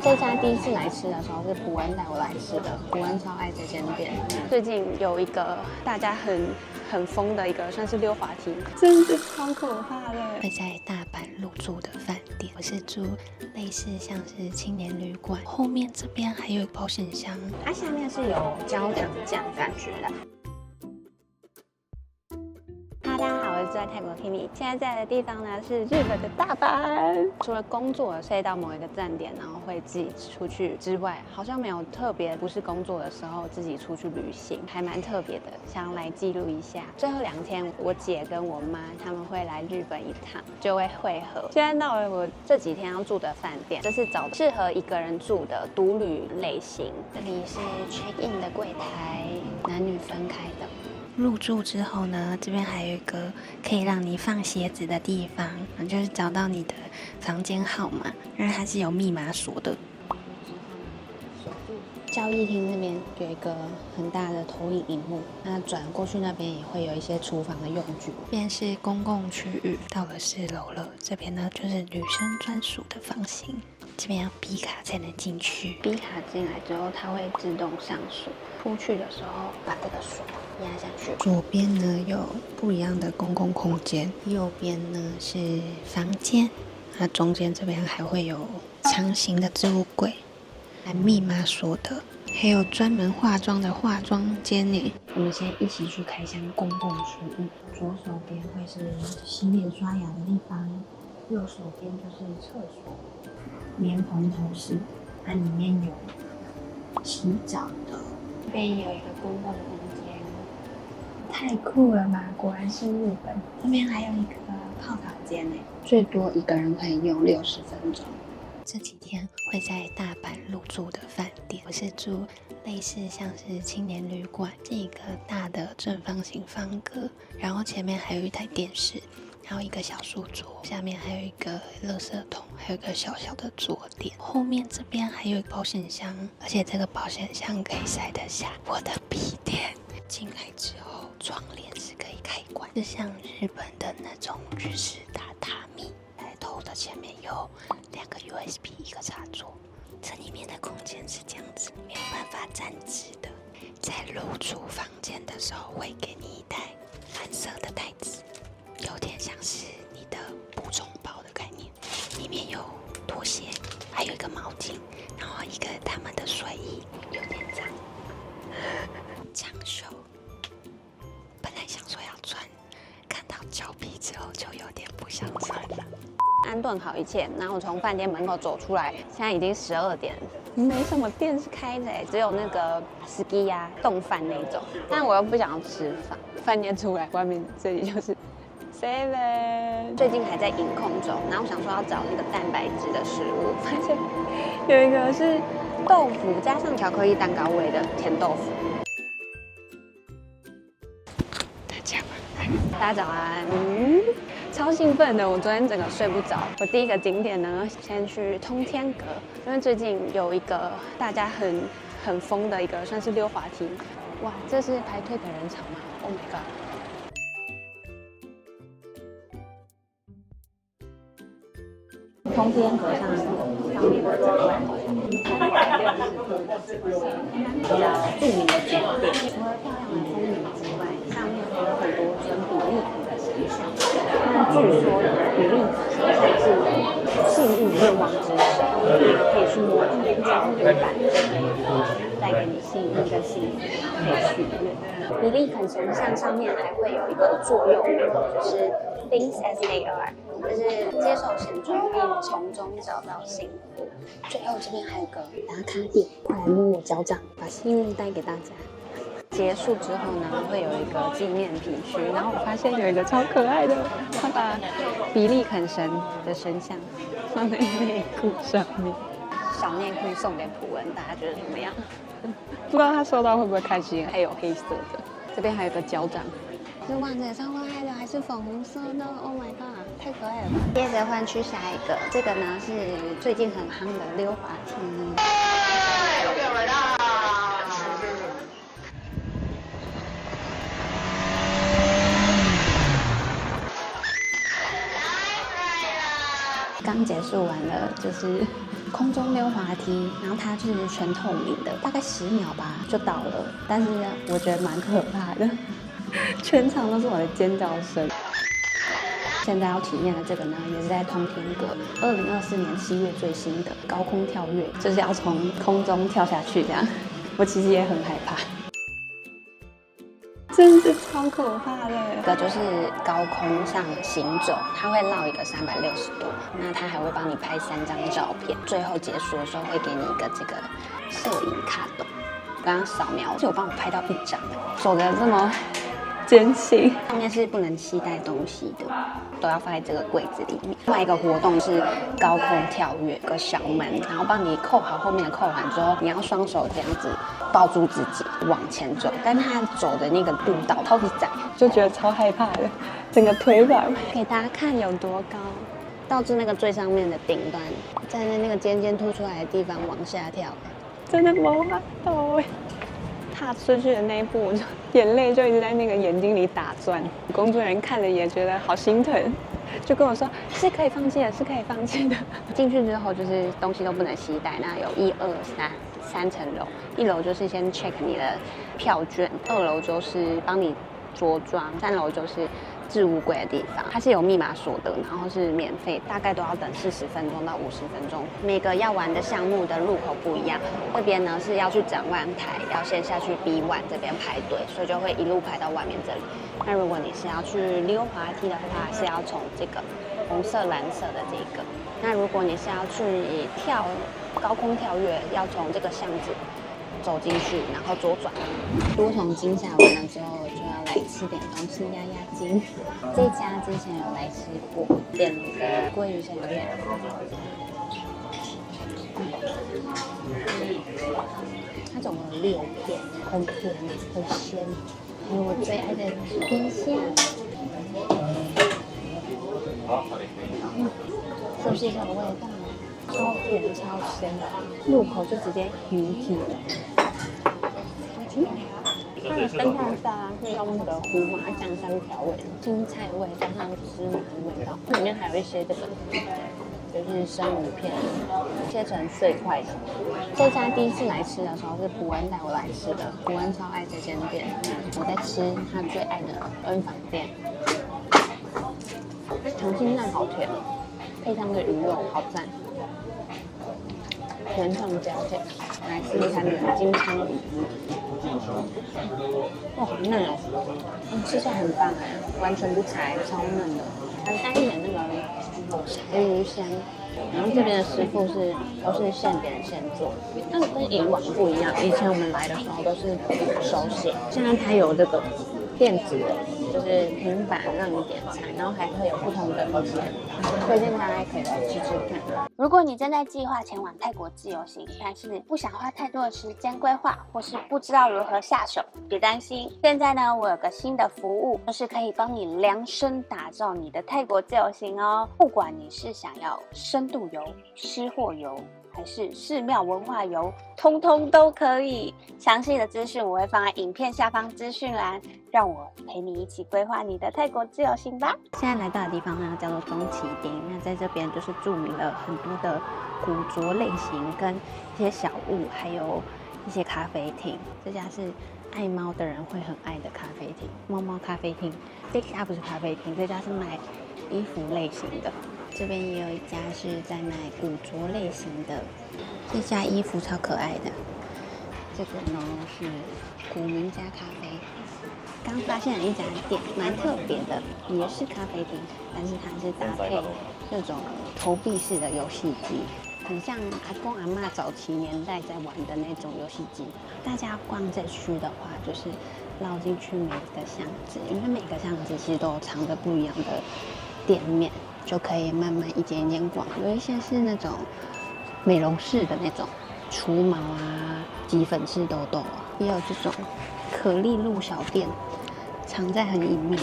这家第一次来吃的时候是普恩带我来吃的，普恩超爱这间店。最近有一个大家很疯的一个算是溜滑梯，真的超可怕的。会在大阪入住的饭店，我是住类似像是青年旅馆，后面这边还有保险箱，它下面是有焦糖酱感觉的。大家好，我是住在泰国的 Kimi， 现在在的地方呢是日本的大阪。除了工作睡到某一个站点，然后会自己出去之外，好像没有特别不是工作的时候自己出去旅行，还蛮特别的，想要来记录一下。最后2天，我姐跟我妈他们会来日本一趟，就会会合。现在到了我这几天要住的饭店，这是找适合一个人住的独旅类型。这里是 check in 的柜台，男女分开的。入住之后呢，这边还有一个可以让你放鞋子的地方，就是找到你的房间号码，因为它是有密码锁的。交易厅那边有一个很大的投影荧幕，那转过去那边也会有一些厨房的用具。这边是公共区域，到了4楼了。这边呢就是女生专属的房型，这边要B卡才能进去。B卡进来之后，它会自动上锁。出去的时候把这个锁压下去。左边呢有不一样的公共空间，右边呢是房间，那中间这边还会有长形的置物柜，还密码锁的，还有专门化妆的化妆间呢。我们先一起去开箱公共区域，左手边会是洗脸刷牙的地方，右手边就是厕所，莲蓬头式，它里面有洗澡的。这边也有一个公共空间，太酷了吧！果然是日本。这边还有一个泡澡间呢，最多一个人可以用60分钟。这几天会在大阪入住的饭店，我是住类似像是青年旅馆，是一个大的正方形方格，然后前面还有一台电视。还有一个小书桌，下面还有一个垃圾桶，还有一个小小的桌垫。后面这边还有一个保险箱，而且这个保险箱可以塞得下我的笔电。进来之后，窗帘是可以开关，是像日本的那种日式榻榻米。在头的前面有2个 USB， 一个插座。这里面的空间是这样子，没有办法站直的。在入住房间的时候，会给你一袋蓝色的袋子。有点像是你的补充包的概念，里面有拖鞋，还有一个毛巾，然后一个他们的睡衣，有点脏，长袖。本来想说要穿，看到脚皮之后就有点不想穿了。安顿好一切，然后我从饭店门口走出来，现在已经12点，没什么店是开的，只有那个ski呀、冻饭那种。但我又不想要吃饭，饭店出来外面这里就是。7最近还在饮控中，然后我想说要找那个蛋白质的食物，发现有一个是豆腐加上巧克力蛋糕味的甜豆腐。大家早安，超兴奋的！我昨天整个睡不着。我第一个景点呢，先去通天阁，因为最近有一个大家很疯的一个算是溜滑梯。哇，这是排队的人潮吗 ？Oh my god！通天阁上面的展览比较著名的景点，除了漂亮的风景之外，上面还有很多尊比利可的形象。那据说比利可形象是幸运愿望之神，可以去摸它们装有板正，带给你幸运跟幸福，可以许愿。比利肯神像上面还会有一个座右铭，就是 Things as they are。就是接受现状，并从中找到幸福。最后这边还有个打卡点，快来摸我脚掌，把幸运带给大家。结束之后呢，会有一个纪念品区，然后我发现有一个超可爱的，他把比利肯神的神像放在内裤上面。小内裤送给普恩，大家觉得怎么样？不知道他收到会不会开心？还有黑色的，这边还有个脚掌。这袜子也超可爱的，还是粉红色的 ，Oh my god， 太可爱了吧！接着换去下一个，这个呢是最近很夯的溜滑梯。有没有人啊？刚结束完了，就是空中溜滑梯，然后它是全透明的，大概10秒吧就到了，但是我觉得蛮可怕的，全场都是我的尖叫声。现在要体验的这个呢，也是在通天阁2024年7月最新的高空跳跃，就是要从空中跳下去这样。我其实也很害怕。真的是超可怕的。这个就是高空上行走，它会绕一个360度，那它还会帮你拍3张照片，最后结束的时候会给你一个这个摄影卡洞，刚刚扫描就有帮我拍到1张，走的这么艰辛。上面是不能携带东西的，都要放在这个柜子里面。另外一个活动是高空跳跃，有个小门，然后帮你扣好后面的扣环之后，你要双手这样子抱住自己往前走，但他走的那个步道超级窄，就觉得超害怕的，整个腿软。给大家看有多高，到至那个最上面的顶端，站在那个尖尖凸出来的地方往下跳，真的没办法哎。踏出去的那一步，眼泪就一直在那个眼睛里打转。工作人员看了也觉得好心疼，就跟我说是可以放弃的，是可以放弃的。进去之后就是东西都不能携带，那有1、2、3层楼。1楼就是先 check 你的票券，2楼就是帮你着装，3楼就是置物柜的地方，它是有密码锁的，然后是免费，大概都要等40分钟到50分钟。每个要玩的项目的入口不一样，这边呢是要去展望台，要先下去 B1 这边排队，所以就会一路排到外面这里。那如果你是要去溜滑梯的话，是要从这个红色、蓝色的这个。那如果你是要去跳高空跳跃，要从这个巷子走进去，然后左转。多重惊吓完了之后，就要来吃点东西压压惊。这家之前有来吃过，点了个鲑鱼生鱼片，它总共有6片，很甜很鲜，还有我最爱的甜虾。是不是这个味道？超甜超鲜的，入口就直接鱼体。它的生菜沙拉是用那个胡麻酱香调味的，青菜味加上芝麻的味道，里面还有一些这个就是生鱼片，切成碎块型。这家第一次来吃的时候是普恩带我来吃的，普恩超爱这间店，我在吃他最爱的恩坊店。溏心蛋好甜，配上这个鱼肉好赞，甜上加甜。来试试看这个金枪鱼，哇，好嫩哦，吃起来很棒哎，完全不柴，超嫩的，还带一点那个柴鱼香。然后这边的师傅都是现点现做，但跟以往不一样。以前我们来的时候都是手写，现在它有这个电子的，就是平板让你点餐，然后还会有不同的东西，推荐大家可以来吃吃看。如果你正在计划前往泰国自由行，但是不想花太多的时间规划，或是不知道如何下手，别担心。现在呢，我有个新的服务，就是可以帮你量身打造你的泰国自由行哦。不管你是想要深度游、吃货游，还是寺庙文化游，通通都可以。详细的资讯我会放在影片下方资讯栏，让我陪你一起规划你的泰国自由行吧。现在来到的地方呢，叫做宫崎町。那在这边就是注明了很多的古着类型跟一些小物，还有一些咖啡厅。这家是爱猫的人会很爱的咖啡厅，猫猫咖啡厅。这家不是咖啡厅，这家是卖衣服类型的。这边也有一家是在卖古着类型的，这家衣服超可爱的。这个呢是古民家咖啡，刚发现了一家店，蛮特别的，也是咖啡厅，但是它是搭配那种投币式的游戏机，很像阿公阿嬷早期年代在玩的那种游戏机。大家逛这区的话，就是绕进去每个巷子，因为每个巷子其实都有藏着不一样的店面，就可以慢慢一间一间逛。有一些是那种美容室的那种除毛啊、挤粉刺痘痘啊，也有这种可丽露小店，藏在很隐秘。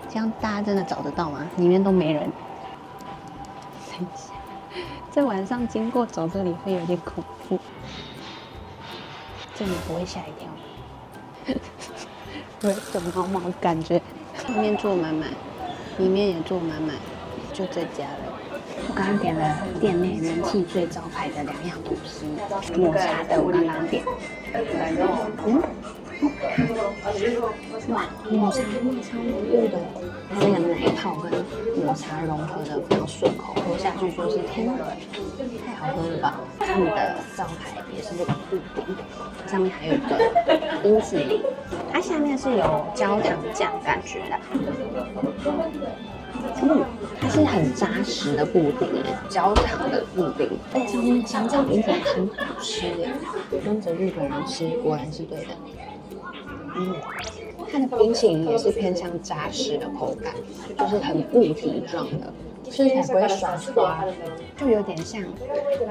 这样大家真的找得到吗？里面都没人。等一下，在晚上经过走这里会有点恐怖。这里不会吓一跳吗？有一种毛毛的感觉。外面坐满满，里面也坐满满，就这家了。刚刚点了店内人气最招牌的2样吐司，抹茶的我刚刚点，哇，抹茶味超浓郁的，那个奶泡跟抹茶融合的非常顺口，喝下去就是天哪，太好喝了吧！他们的招牌也是这个布丁，上面还有一个冰淇淋，它下面是有焦糖酱感觉的。它是很扎实的布丁耶，焦糖的布丁，而且上面的香草冰淇淋很好吃耶，跟着日本人吃果然是对的。它的冰淇淋也是偏向扎实的口感，就是很固体状的，吃起来不会刷刷，就有点像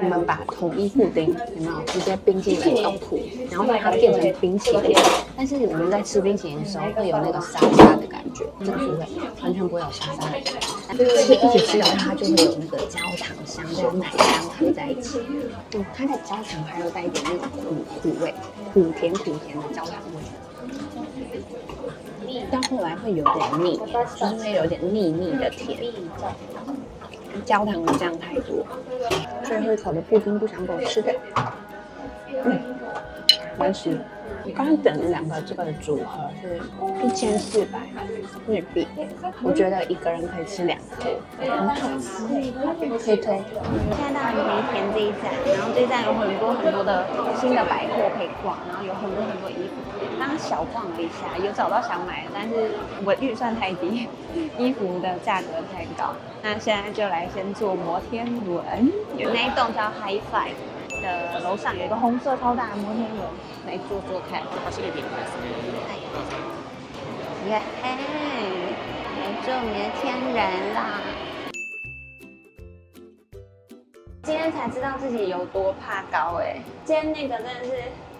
我们把统一布丁有没有直接冰进冷冻库，然后让它变成冰淇淋，但是我们在吃冰淇淋的时候会有那个沙沙的感觉，这个不会，完全不会有沙沙的感觉。一起吃的话，它就会有那个焦糖香跟奶香合在一起。它的焦糖还有带一点那种苦味，苦甜的焦糖味。到后来会有点腻，就是会有点腻的甜。焦糖的酱太多，最后一口的布丁不想给我吃的。完食。我刚刚点的2个这个的组合是1400日币，我觉得一个人可以吃2颗，很好吃，可以推。现在到了梅田这一站，然后这一站有很多的新的百货可以逛，然后有很多衣服。刚刚小逛了一下，有找到想买的，但是我预算太低，衣服的价格太高。那现在就来先坐摩天轮，有那一栋叫 High Five。的楼上有一个红色超大的摩天轮，来坐看。耶嘿，来坐摩天轮啦！今天才知道自己有多怕高哎！今天那个真的是，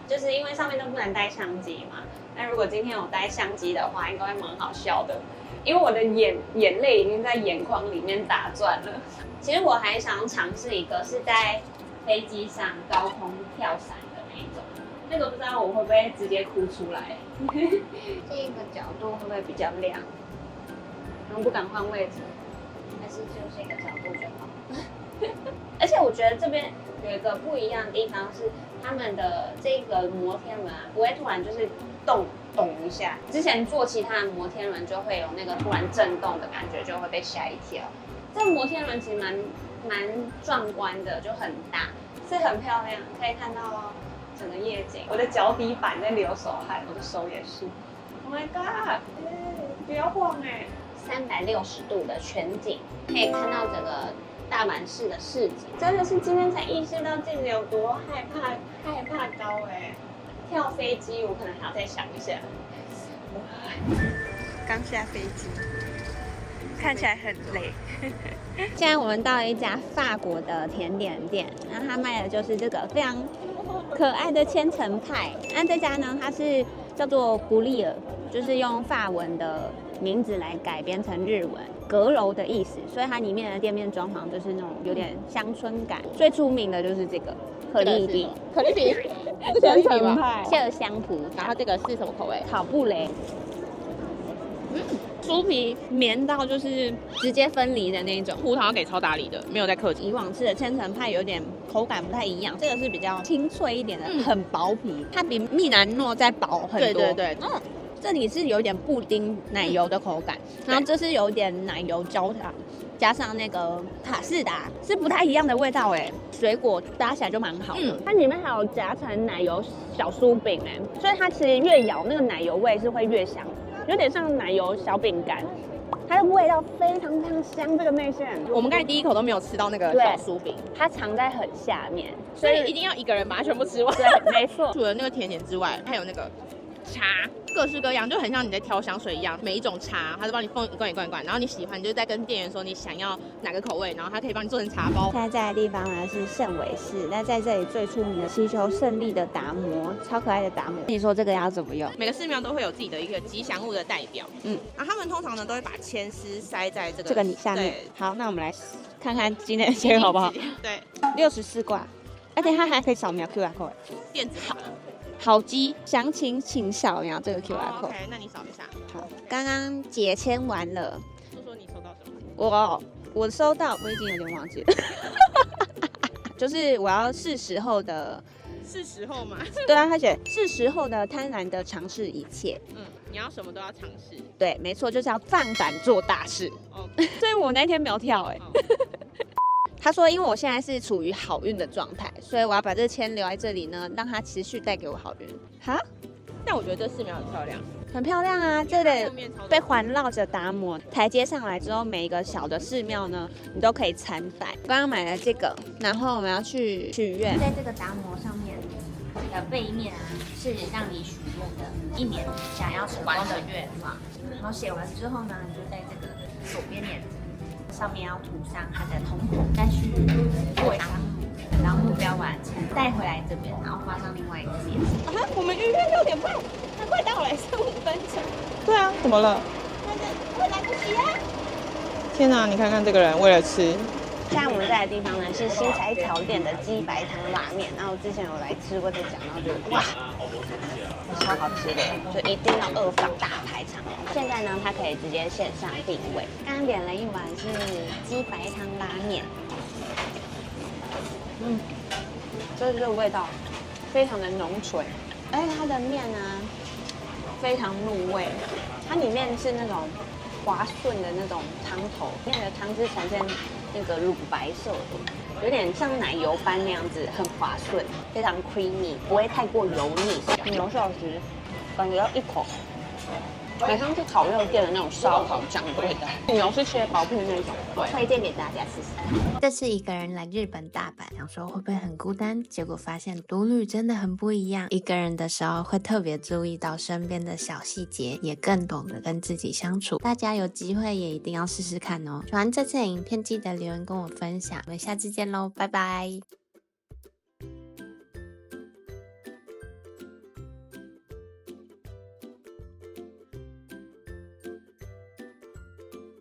就是因为上面都不能带相机嘛。那如果今天有带相机的话，应该会蛮好笑的，因为我的眼泪已经在眼眶里面打转了。其实我还想要尝试一个是在飞机上高空跳伞的那一种，那个不知道我会不会直接哭出来。这个角度会不会比较亮？然后不敢换位置，还是就这个角度就好。而且我觉得这边有一个不一样的地方是，他们的这个摩天轮不会突然就是动一下。之前坐其他的摩天轮就会有那个突然震动的感觉，就会被吓一跳。这个摩天轮其实蛮壮观的，就很大，是很漂亮，可以看到整个夜景。我的脚底板在流手汗，我的手也是。Oh my god！ 不要晃360度的全景，可以看到整个大阪市的市景。真的是今天才意识到自己有多害怕高跳飞机我可能还要再想一下。刚下飞机。看起来很累。现在我们到了一家法国的甜点店，然后他卖的就是这个非常可爱的千层派。那这家呢，它是叫做古里尔，就是用法文的名字来改编成日文，阁楼的意思，所以它里面的店面装潢就是那种有点乡村感。最出名的就是这个可丽饼，千层派麝香葡，然后这个是什么口味？烤布雷。酥皮绵到就是直接分离的那种，葡萄给超大力的，没有在客气。以往吃的千层派有点口感不太一样，这个是比较清脆一点的，很薄皮，它比蜜兰诺再薄很多。对，这里是有点布丁奶油的口感，然后这是有点奶油焦糖，加上那个卡士达，是不太一样的味道哎，水果搭起来就蛮好的。它里面还有夹层奶油小酥饼哎，所以它其实越咬那个奶油味是会越香。有点像奶油小饼干，它的味道非常香。这个内馅，我们刚才第一口都没有吃到那个小酥饼，它藏在很下面，所以一定要一个人把它全部吃完。对，没错。除了那个甜点之外，还有那个茶，各式各样，就很像你在挑香水一样，每一种茶它都帮你放一罐，然后你喜欢，你就再跟店员说你想要哪个口味，然后它可以帮你做成茶包。现在在的地方呢是圣维市，那在这里最出名的祈求胜利的达摩，超可爱的达摩。你说这个要怎么用？每个寺庙都会有自己的一个吉祥物的代表，然后他们通常呢都会把签丝塞在这个下面。好，那我们来看看今天的签好不好？对，64卦，而且它还可以扫描 QR code， 电子卡。好机，详情请扫描这个 QR code。OK， 那你扫一下。好，刚刚解签完了。说说你抽到什么？我我收到，我已经有点忘记了，就是我要是时候的，是时候嘛？对啊，他写是时候的贪婪的尝试一切，你要什么都要尝试。对，没错，就是要放胆做大事。哦，所以我那天没有跳他说，因为我现在是处于好运的状态，所以我要把这签留在这里呢，让它持续带给我好运。哈，但我觉得这寺庙很漂亮，很漂亮啊！这里后面超多被环绕着达摩，台阶上来之后，每一个小的寺庙呢，你都可以参拜。刚刚买了这个，然后我们要去许愿。在这个达摩上面的背面啊，是让你许愿的一年想要成功的愿望。然后写完之后呢，你就在这个左边脸上面要涂上它的瞳孔，再去做一张目，然后目标完成，带回来这边，然后画上另外一个颜色。啊，我们预约6点半，那快到了，剩5分钟。对啊，怎么了？会来不及啊！天哪，你看看这个人为了吃。现在我们在的地方呢是新材条店的鸡白汤拉面，然后之前有来吃过，就讲到这个，哇，超好吃的，就一定要2房大排长龙。现在呢，它可以直接线上订位。刚刚点了一碗是鸡白汤拉面，就是这个味道非常的浓醇，而且它的面呢非常入味，它里面是那种滑顺的那种汤头，里面的汤汁呈现那个乳白色的，有点像奶油般那样子，很滑顺，非常 creamy， 不会太过油腻。牛寿司感觉要一口，很像是烤肉店的那种烧烤酱的味道，牛是切薄片的那种，推荐给大家试试。这次一个人来日本大阪，想说会不会很孤单，结果发现独旅真的很不一样。一个人的时候会特别注意到身边的小细节，也更懂得跟自己相处。大家有机会也一定要试试看哦。喜欢这次的影片，记得留言跟我分享。我们下次见喽，拜拜。